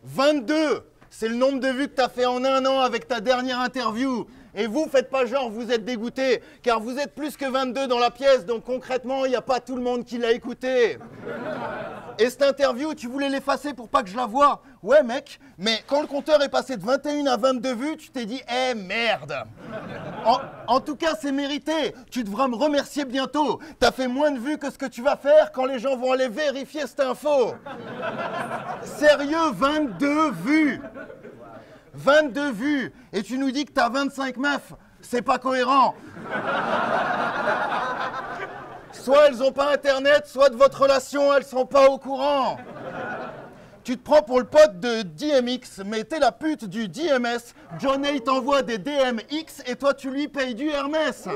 22. C'est le nombre de vues que tu as fait en un an avec ta dernière interview. Et vous, faites pas genre, vous êtes dégoûtés, car vous êtes plus que 22 dans la pièce, donc concrètement, il n'y a pas tout le monde qui l'a écouté. Et cette interview, tu voulais l'effacer pour pas que je la voie? Ouais, mec, mais quand le compteur est passé de 21 à 22 vues, tu t'es dit « Eh, merde !» En tout cas, c'est mérité. Tu devras me remercier bientôt. T'as fait moins de vues que ce que tu vas faire quand les gens vont aller vérifier cette info. Sérieux, 22 vues. 22 vues. Et tu nous dis que t'as 25 meufs. C'est pas cohérent. Soit elles ont pas internet, soit de votre relation, elles sont pas au courant. Tu te prends pour le pote de DMX, mais t'es la pute du DMS. Johnny t'envoie des DMX et toi tu lui payes du Hermès.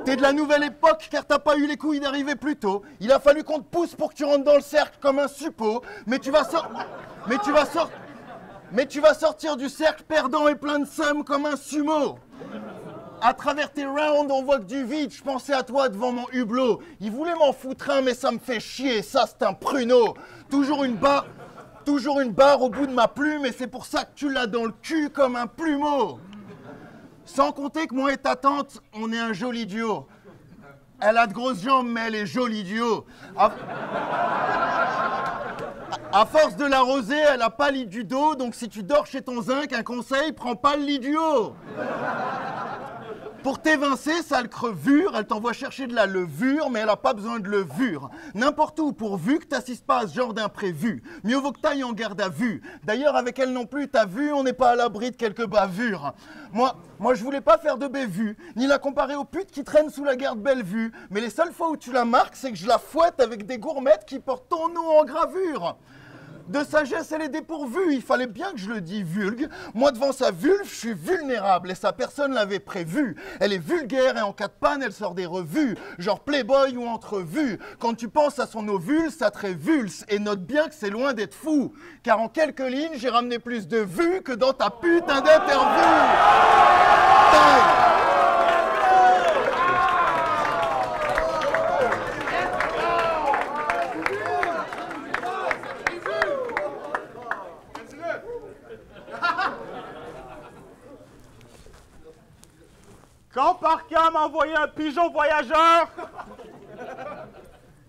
T'es de la nouvelle époque car t'as pas eu les couilles d'arriver plus tôt. Il a fallu qu'on te pousse pour que tu rentres dans le cercle comme un suppôt. Mais tu vas sortir du cercle perdant et plein de seum comme un sumo. À travers tes rounds, on voit que du vide. Je pensais à toi devant mon hublot. Il voulait m'en foutre un, mais ça me fait chier. Ça, c'est un pruneau. Toujours une barre au bout de ma plume, et c'est pour ça que tu l'as dans le cul comme un plumeau. Sans compter que moi et ta tante, on est un joli duo. Elle a de grosses jambes, mais elle est jolie duo. À force de l'arroser, elle a pas lit du dos, donc si tu dors chez ton zinc, un conseil, prends pas le lit du haut. Pour t'évincer, sale crevure, elle t'envoie chercher de la levure, mais elle a pas besoin de levure. N'importe où, pourvu que t'assistes pas à ce genre d'imprévu. Mieux vaut que t'ailles en garde à vue. D'ailleurs, avec elle non plus, t'as vu, on n'est pas à l'abri de quelques bavures. Moi, je voulais pas faire de bévue, ni la comparer aux putes qui traînent sous la garde Bellevue. Mais les seules fois où tu la marques, c'est que je la fouette avec des gourmettes qui portent ton nom en gravure. De sagesse, elle est dépourvue, il fallait bien que je le divulgue. Moi, devant sa vulve, je suis vulnérable et sa personne l'avait prévu. Elle est vulgaire et en cas de panne, elle sort des revues, genre Playboy ou Entrevue. Quand tu penses à son ovule, ça te révulse. Et note bien que c'est loin d'être fou, car en quelques lignes, j'ai ramené plus de vues que dans ta putain d'interview. Quand Parka m'a envoyé un pigeon voyageur,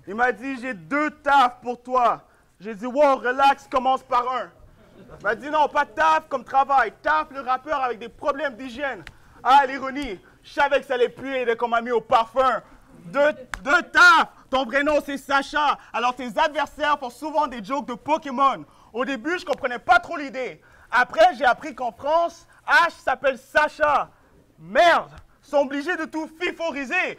il m'a dit « J'ai 2 tafs pour toi ». J'ai dit « Wow, relax, commence par un ». Il m'a dit « Non, pas taf comme travail, taf le rappeur avec des problèmes d'hygiène ». Ah, l'ironie, je savais que ça allait puer dès qu'on m'a mis au parfum. Deux taf, ton vrai nom c'est Sacha, alors tes adversaires font souvent des jokes de Pokémon. Au début, je comprenais pas trop l'idée. Après, j'ai appris qu'en France, H s'appelle Sacha. Merde, ils sont obligés de tout fiforiser.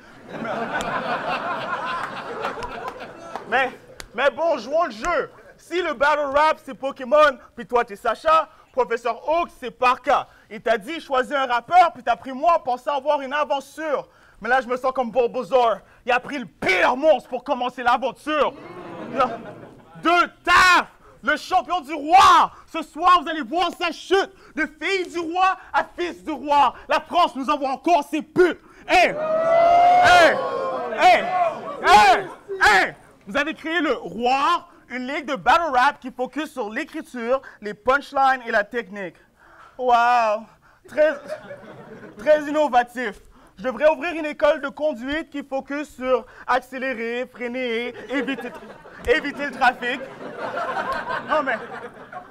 Mais bon, jouons le jeu. Si le battle rap c'est Pokémon, puis toi t'es Sacha, Professeur Oak c'est Parka. Il t'a dit choisis un rappeur, puis t'as pris moi pensant avoir une aventure. Mais là je me sens comme Bulbasaur. Il a pris le pire monstre pour commencer l'aventure. 2 taf, le champion du roi. Ce soir vous allez voir sa chute. De fille du roi à fils du roi. La France nous envoie encore ses putes. Hey! Vous avez créé le Roi, une ligue de battle rap qui focus sur l'écriture, les punchlines et la technique. Wow! Très innovatif. Je devrais ouvrir une école de conduite qui focus sur accélérer, freiner, éviter le trafic.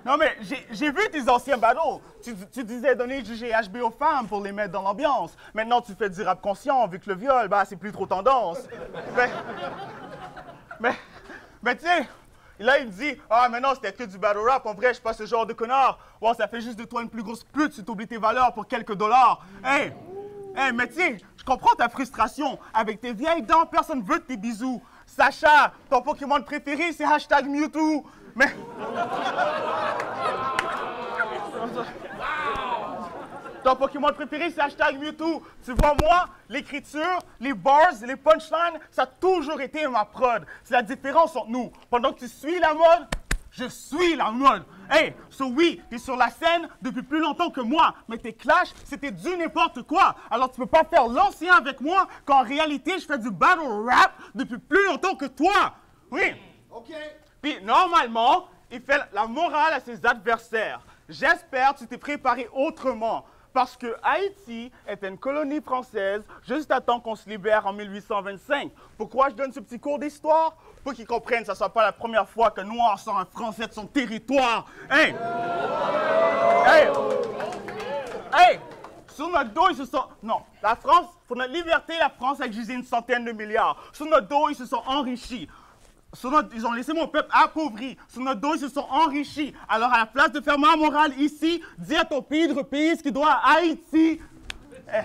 Non mais, j'ai vu tes anciens battles. Tu disais donner du GHB aux femmes pour les mettre dans l'ambiance. Maintenant, tu fais du rap conscient, vu que le viol, c'est plus trop tendance. Mais tu sais, là, il me dit, ah, mais non, c'était que du battle rap. En vrai, je suis pas ce genre de connard. Wow, ça fait juste de toi une plus grosse pute si t'oublies tes valeurs pour quelques dollars. Hey, mais tu sais, je comprends ta frustration. Avec tes vieilles dents, personne veut de tes bisous. Sacha, ton Pokémon préféré, c'est hashtag Mewtwo. Mais... Ton Pokémon préféré, c'est hashtag Mewtwo. Tu vois, moi, l'écriture, les bars, les punchlines, ça a toujours été ma prod. C'est la différence entre nous. Pendant que tu suis la mode, je suis la mode. Hey, oui, t'es sur la scène depuis plus longtemps que moi, mais tes clashs, c'était du n'importe quoi. Alors tu peux pas faire l'ancien avec moi, quand en réalité, je fais du battle rap depuis plus longtemps que toi. Oui. OK. Puis normalement, il fait la morale à ses adversaires. J'espère que tu t'es préparé autrement. Parce que Haïti était une colonie française juste à temps qu'on se libère en 1825. Pourquoi je donne ce petit cours d'histoire? Pour qu'ils comprennent que ce ne soit pas la première fois qu'un Noir sort un Français de son territoire. Hey! Hey! Hey! Sur notre dos, ils se sont... Non, la France, pour notre liberté, la France a exigé une centaine de milliards. Sur notre dos, ils se sont enrichis. Ils ont laissé mon peuple appauvri. Sur notre dos, ils se sont enrichis. Alors, à la place de faire ma morale ici, dis à ton pays de repayer ce qu'il doit à Haïti. Hey.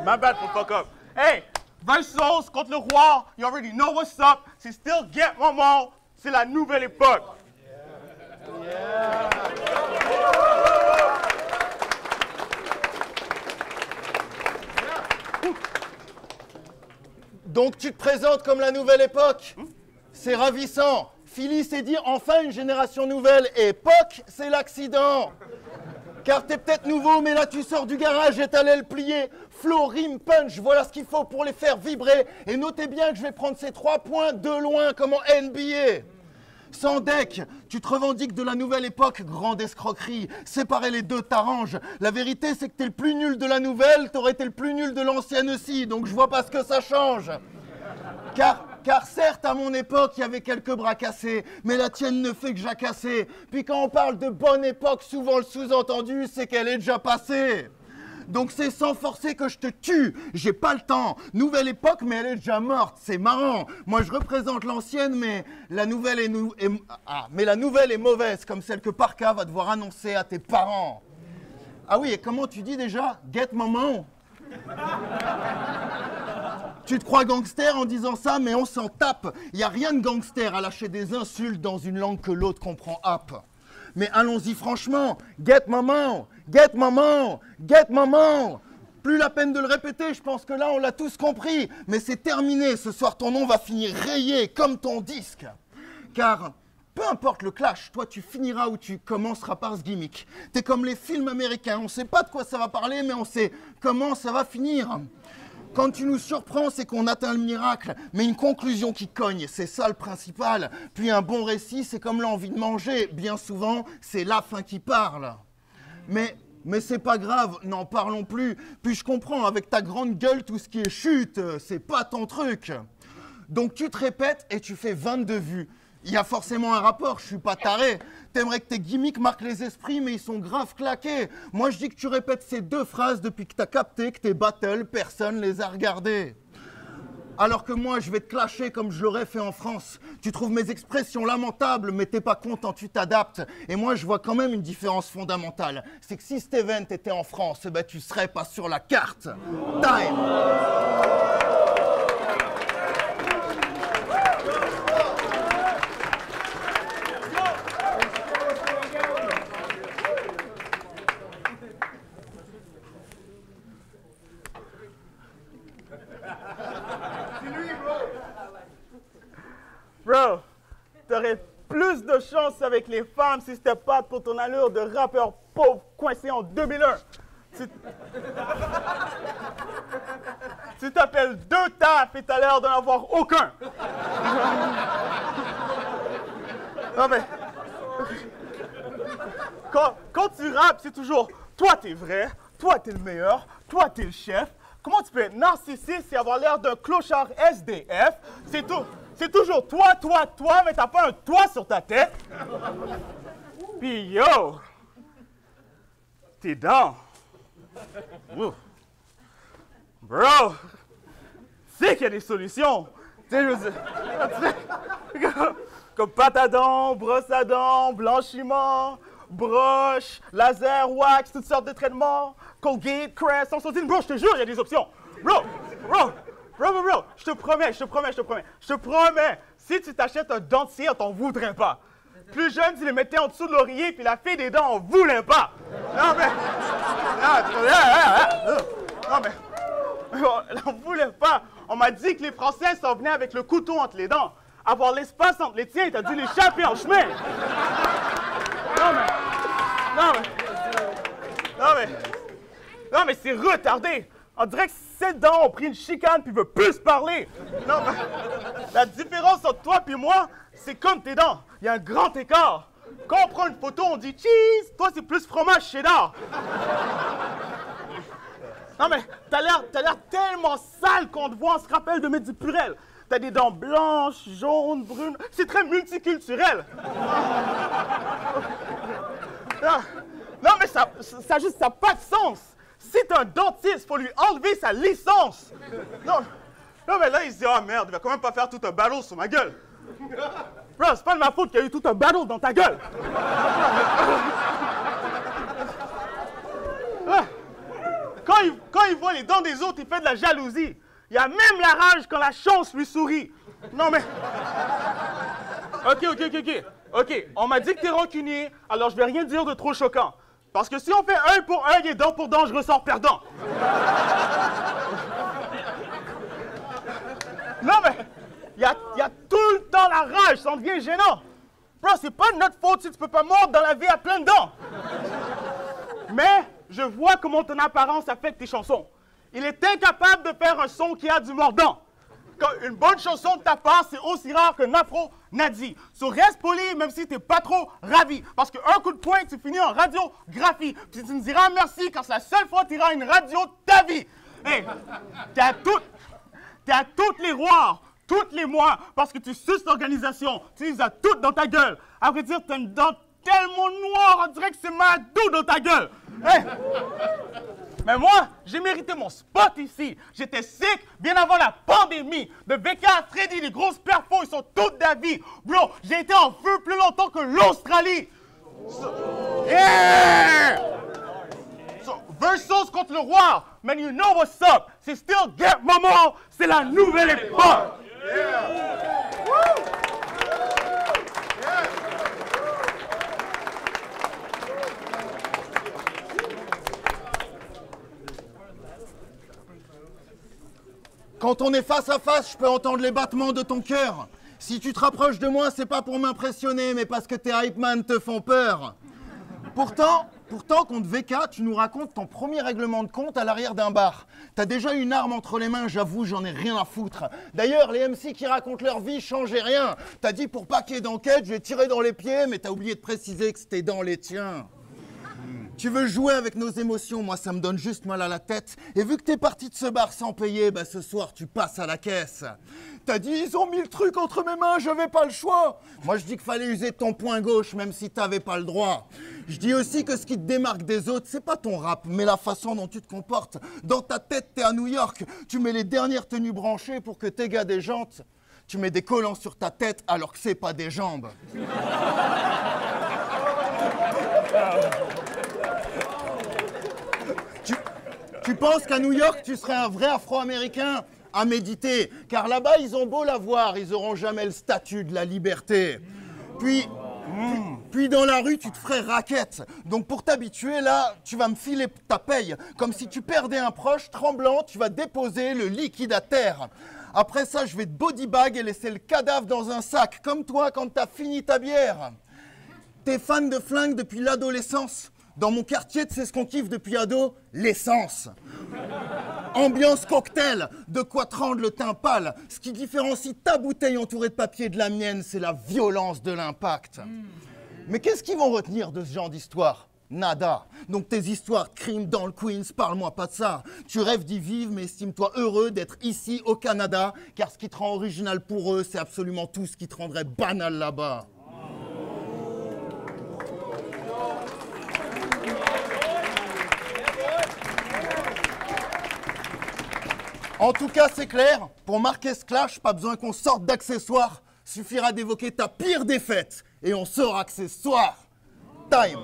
My bad for fuck up. Hey, Versos contre le roi, you already know what's up. C'est still get maman. C'est la nouvelle époque. Yeah. Donc tu te présentes comme la nouvelle époque. C'est ravissant. Philly, c'est dire enfin une génération nouvelle. Et époque, c'est l'accident. Car t'es peut-être nouveau, mais là tu sors du garage et t'allais le plier. Flow, rime, punch, voilà ce qu'il faut pour les faire vibrer. Et notez bien que je vais prendre ces 3 points de loin comme en NBA. Sans deck, tu te revendiques de la nouvelle époque, grande escroquerie. Séparer les deux t'arrange. La vérité, c'est que t'es le plus nul de la nouvelle, t'aurais été le plus nul de l'ancienne aussi. Donc je vois pas ce que ça change. Car certes, à mon époque, il y avait quelques bras cassés, mais la tienne ne fait que jacasser. Puis quand on parle de bonne époque, souvent le sous-entendu, c'est qu'elle est déjà passée. Donc c'est sans forcer que je te tue, j'ai pas le temps. Nouvelle époque, mais elle est déjà morte, c'est marrant. Moi je représente l'ancienne, mais la nouvelle est mauvaise, comme celle que Parka va devoir annoncer à tes parents. Ah oui, et comment tu dis déjà? Get maman. Tu te crois gangster en disant ça, mais on s'en tape. Y a rien de gangster à lâcher des insultes dans une langue que l'autre comprend app. Mais allons-y franchement, get maman, get maman, get maman. Plus la peine de le répéter, je pense que là on l'a tous compris. Mais c'est terminé, ce soir ton nom va finir rayé comme ton disque. Car peu importe le clash, toi tu finiras ou tu commenceras par ce gimmick. T'es comme les films américains, on sait pas de quoi ça va parler, mais on sait comment ça va finir. Quand tu nous surprends, c'est qu'on atteint le miracle, mais une conclusion qui cogne, c'est ça le principal. Puis un bon récit, c'est comme l'envie de manger. Bien souvent, c'est la faim qui parle. Mais c'est pas grave, n'en parlons plus. Puis je comprends, avec ta grande gueule, tout ce qui est chute, c'est pas ton truc. Donc tu te répètes et tu fais 22 vues. Il y a forcément un rapport, je suis pas taré. T'aimerais que tes gimmicks marquent les esprits, mais ils sont grave claqués. Moi, je dis que tu répètes ces 2 phrases depuis que t'as capté que tes battles, personne les a regardés. Alors que moi, je vais te clasher comme je l'aurais fait en France. Tu trouves mes expressions lamentables, mais t'es pas content, tu t'adaptes. Et moi, je vois quand même une différence fondamentale. C'est que si cet event était en France, eh ben, tu serais pas sur la carte. Time. Bro, t'aurais plus de chance avec les femmes si c'était pas pour ton allure de rappeur pauvre coincé en 2001. Tu t'appelles 2 tafs et t'as l'air d'en avoir aucun. Non mais... Quand tu rappes, c'est toujours « Toi, t'es vrai, toi, t'es le meilleur, toi, t'es le chef ». Comment tu peux être narcissique et avoir l'air d'un clochard SDF? C'est tout. C'est toujours toi, toi, toi, mais t'as pas un toit sur ta tête. Puis yo, t'es down. Bro, tu sais qu'il y a des solutions. Tu sais, je veux dire, comme pâte à dents, brosse à dents, blanchiment, broche, laser, wax, toutes sortes de traitements, Colgate, Crest, Sensodyne. Bro, je te jure, il y a des options. Bro, je te promets, si tu t'achètes un dentier, on t'en voudrait pas. Plus jeune, tu les mettais en dessous de l'oreiller, puis la fille des dents, on voulait pas. Non, mais... on voulait pas. On m'a dit que les Français s'en venaient avec le couteau entre les dents. Avoir l'espace entre les tiens, t'as dû l'échapper en chemin. Non, mais c'est retardé. On dirait que ses dents ont pris une chicane puis veut plus parler. Non, mais la différence entre toi et moi, c'est comme tes dents. Il y a un grand écart. Quand on prend une photo, on dit cheese. Toi, c'est plus fromage cheddar. Non, mais t'as l'air tellement sale qu'on te voit, on se rappelle de mettre du purel. T'as des dents blanches, jaunes, brunes. C'est très multiculturel. Non, mais ça n'a pas de sens. Si t'es un dentiste, faut lui enlever sa licence. Non, mais là, il se dit, ah merde, il va quand même pas faire tout un battle sur ma gueule. Bro, c'est pas de ma faute qu'il y a eu tout un battle dans ta gueule. Quand il voit les dents des autres, il fait de la jalousie. Il y a même la rage quand la chance lui sourit. Non, mais... OK, on m'a dit que t'es rancunier, alors je vais rien dire de trop choquant. Parce que si on fait 1 pour 1 et dent pour dent, je ressors perdant. Non, mais il y a tout le temps la rage, ça en devient gênant. Bro, c'est pas de notre faute si tu peux pas mordre dans la vie à pleines dents. Mais je vois comment ton apparence affecte tes chansons. Il est incapable de faire un son qui a du mordant. Quand une bonne chanson de ta part, c'est aussi rare qu'un afro Nadi. So reste poli, même si t'es pas trop ravi. Parce qu'un coup de poing, tu finis en radiographie. Puis tu me diras merci, car c'est la seule fois que tu iras à une radio de ta vie. Hey, t'es à toutes les rois, toutes les mois, parce que tu suces l'organisation. Tu les as toutes dans ta gueule. À vrai dire, t'as une dent tellement noire, on dirait que c'est Madou dans ta gueule. Hey. Mais moi, j'ai mérité mon spot ici. J'étais sick bien avant la pandémie. De VK à Freddy, les grosses perfos, ils sont toutes d'avis. Bro, j'ai été en feu plus longtemps que l'Australie. Yeah! Versus contre le roi. Man, you know what's up. C'est still get maman. C'est la nouvelle époque. Yeah. Woo! Quand on est face à face, je peux entendre les battements de ton cœur. Si tu te rapproches de moi, c'est pas pour m'impressionner, mais parce que tes hype man te font peur. Pourtant, contre VK, tu nous racontes ton premier règlement de compte à l'arrière d'un bar. T'as déjà une arme entre les mains, j'avoue, j'en ai rien à foutre. D'ailleurs, les MC qui racontent leur vie changeaient rien. T'as dit pour pas qu'il y ait d'enquête, je vais tirer dans les pieds, mais t'as oublié de préciser que c'était dans les tiens. Tu veux jouer avec nos émotions, moi ça me donne juste mal à la tête. Et vu que t'es parti de ce bar sans payer, bah ce soir tu passes à la caisse. T'as dit ils ont mis le truc entre mes mains, j'avais pas le choix. Moi je dis qu'il fallait user ton poing gauche même si t'avais pas le droit. Je dis aussi que ce qui te démarque des autres, c'est pas ton rap, mais la façon dont tu te comportes. Dans ta tête, t'es à New York, tu mets les dernières tenues branchées pour que tes gars des jantes. Tu mets des collants sur ta tête alors que c'est pas des jambes. Tu penses qu'à New York, tu serais un vrai Afro-Américain à méditer, car là-bas, ils ont beau l'avoir, ils n'auront jamais le statut de la liberté. Puis dans la rue, tu te ferais raquette. Donc pour t'habituer, là, tu vas me filer ta paye. Comme si tu perdais un proche, tremblant, tu vas déposer le liquide à terre. Après ça, je vais te bodybag et laisser le cadavre dans un sac, comme toi quand t'as fini ta bière. T'es fan de flingue depuis l'adolescence. Dans mon quartier, tu sais ce qu'on kiffe depuis ado? L'essence. Ambiance cocktail, de quoi te rendre le teint pâle. Ce qui différencie ta bouteille entourée de papier de la mienne, c'est la violence de l'impact. Mais qu'est-ce qu'ils vont retenir de ce genre d'histoire? Nada. Donc tes histoires de crimes dans le Queens, parle-moi pas de ça. Tu rêves d'y vivre, mais estime-toi heureux d'être ici au Canada, car ce qui te rend original pour eux, c'est absolument tout ce qui te rendrait banal là-bas. En tout cas, c'est clair, pour marquer ce clash, pas besoin qu'on sorte d'accessoires. Suffira d'évoquer ta pire défaite et on sort accessoire. Time.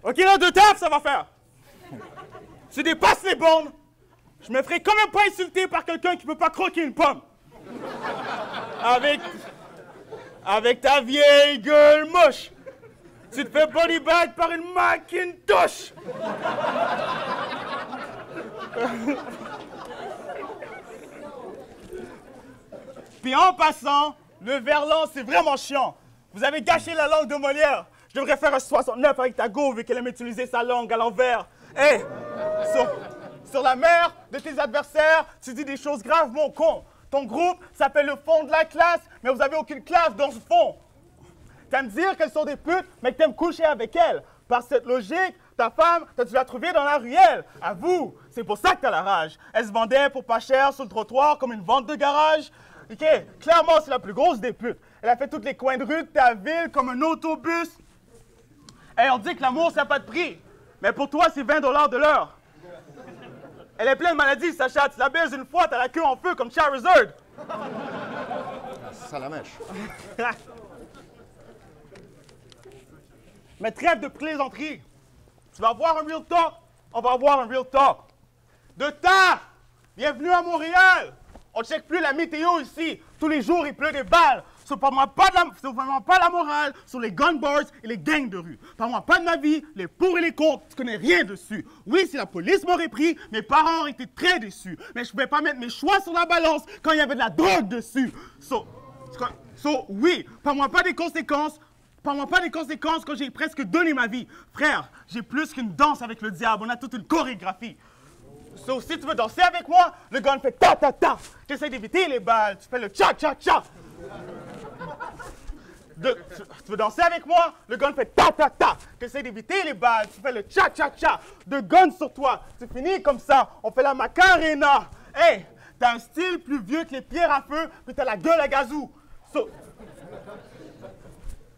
OK, là, de taf, ça va faire. Tu dépasses les bornes. Je me ferai quand même pas insulter par quelqu'un qui peut pas croquer une pomme. Avec ta vieille gueule moche. Tu te fais bodybag par une Macintosh. Puis en passant, le verlan, c'est vraiment chiant. Vous avez gâché la langue de Molière. Je devrais faire un 69 avec ta go vu qu'elle aime utiliser sa langue à l'envers. Hé, sur la mère de tes adversaires, tu dis des choses graves, mon con. Ton groupe s'appelle le fond de la classe, mais vous avez aucune classe dans ce fond. T'aimes dire qu'elles sont des putes, mais que t'aimes coucher avec elles. Par cette logique, ta femme, t'as dû la trouver dans la ruelle. À vous, c'est pour ça que t'as la rage. Elle se vendait pour pas cher sur le trottoir comme une vente de garage. OK, clairement, c'est la plus grosse des putes. Elle a fait tous les coins de rue de ta ville comme un autobus. Et on dit que l'amour, ça n'a pas de prix. Mais pour toi, c'est 20 $ de l'heure. Elle est pleine de maladies, Sacha. Tu la baises une fois, t'as la queue en feu comme Charizard. Ça la mèche. Mais trêve de plaisanterie. Tu vas avoir un real talk, on va avoir un real talk. De tard, bienvenue à Montréal. On ne check plus la météo ici. Tous les jours, il pleut des balles. Parle-moi pas de la morale sur les gun bars et les gangs de rue. Parle-moi pas de ma vie, les pour et les contre, tu connais rien dessus. Oui, si la police m'aurait pris, mes parents auraient été très déçus. Mais je ne pouvais pas mettre mes choix sur la balance quand il y avait de la drogue dessus. Oui, parle-moi pas des conséquences. Parle-moi pas des conséquences quand j'ai presque donné ma vie. Frère, j'ai plus qu'une danse avec le diable, on a toute une chorégraphie. Si tu veux danser avec moi, le gun fait ta-ta-ta. Tu essaies d'éviter les balles, tu fais le cha-cha-cha. Tu veux danser avec moi, le gun fait ta-ta-ta. Tu essaies d'éviter les balles, tu fais le cha-cha-cha. De gun sur toi, tu finis comme ça, on fait la Macarena. Hey, t'as un style plus vieux que les pierres à feu, mais t'as la gueule à gazou.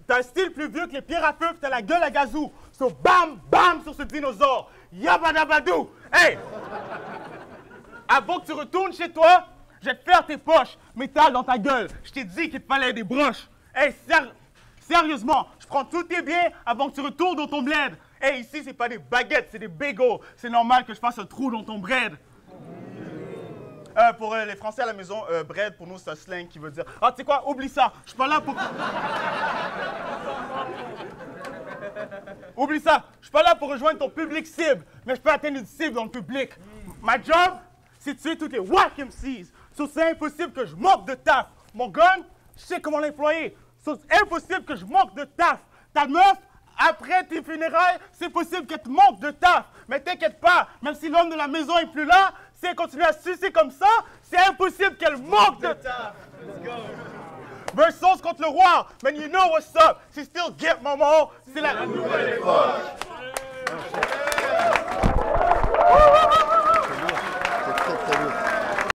T'as un style plus vieux que les pierres à feu, puis t'as la gueule à gazou. Bam, bam sur ce dinosaure. Yabadabadou. Hey! Avant que tu retournes chez toi, je vais te faire tes poches. Métal dans ta gueule. Je t'ai dit qu'il te fallait des broches. Hey, sérieusement, je prends tous tes biens avant que tu retournes dans ton bled. Hey, ici, c'est pas des baguettes, c'est des bagels. C'est normal que je fasse un trou dans ton bread. Pour les Français à la maison, bread, pour nous, c'est un slang qui veut dire... Ah, tu sais quoi? Oublie ça. Je suis pas là pour... Oublie ça. Je suis pas là pour rejoindre ton public cible, mais je peux atteindre une cible dans le public. Ma job, c'est de tuer toutes les whack MCs. C'est impossible que je manque de taf. Mon gun, je sais comment l'employer. C'est impossible que je manque de taf. Ta meuf, après tes funérailles, c'est possible qu'elle te manque de taf. Mais t'inquiète pas, même si l'homme de la maison est plus là, si elle continue à sucer comme ça, c'est impossible qu'elle manque de taf. Let's go. Versus contre le roi. Man, you know what's up. C'est still get, maman. C'est la nouvelle époque.